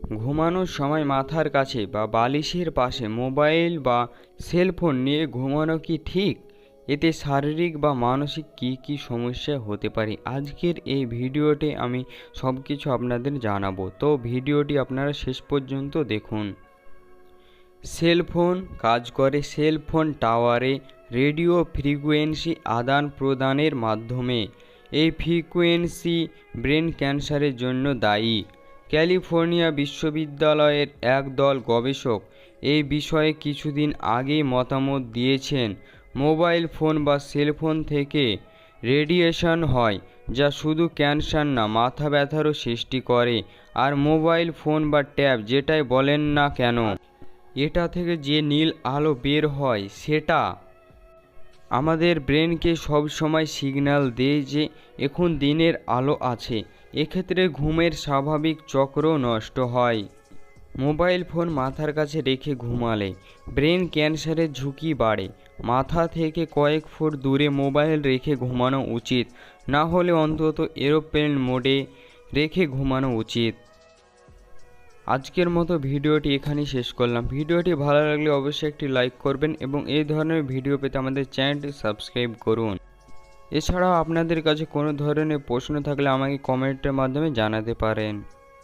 ঘুমানোর সময় মাথার কাছে বা বালিশের পাশে মোবাইল বা সেলফোন নিয়ে ঘুমানো কি ঠিক? এতে শারীরিক বা মানসিক কী সমস্যা হতে পারে, আজকের এই ভিডিওতে আমি সব কিছু আপনাদের জানাবো। তো ভিডিওটি আপনারা শেষ পর্যন্ত দেখুন। সেলফোন কাজ করে সেলফোন টাওয়ারে রেডিও ফ্রিকোয়েন্সি আদান প্রদানের মাধ্যমে। এই ফ্রিকোয়েন্সি ব্রেন ক্যান্সারের জন্য দায়ী। ক্যালিফোর্নিয়া বিশ্ববিদ্যালয়ের একদল গবেষক এই বিষয়ে কিছুদিন আগেই মতামত দিয়েছেন। মোবাইল ফোন বা সেলফোন থেকে রেডিয়েশন হয় যা শুধু ক্যান্সার না, মাথা ব্যথারও সৃষ্টি করে। আর মোবাইল ফোন বা ট্যাব যেটাই বলেন না কেন, এটা থেকে যে নীল আলো বের হয় সেটা আমাদের ব্রেনকে সব সময় সিগন্যাল দেয় যে এখন দিনের আলো আছে। এক্ষেত্রে ঘুমের স্বাভাবিক চক্র নষ্ট হয়। মোবাইল ফোন মাথার কাছে রেখে ঘুমালে ব্রেন ক্যান্সারের ঝুঁকি বাড়ে। মাথা থেকে কয়েক ফুট দূরে মোবাইল রেখে ঘুমানো উচিত, না হলে অন্তত এরোপ্লেন মোডে রেখে ঘুমানো উচিত। আজকের মতো ভিডিওটি এখানেই শেষ করলাম। ভিডিওটি ভালো লাগলে অবশ্যই একটি লাইক করবেন এবং এই ধরনের ভিডিও পেতে আমাদের চ্যানেলটি সাবস্ক্রাইব করুন। এছাড়াও আপনাদের কাছে কোনো ধরনের প্রশ্ন থাকলে আমাকে কমেন্টের মাধ্যমে জানাতে পারেন।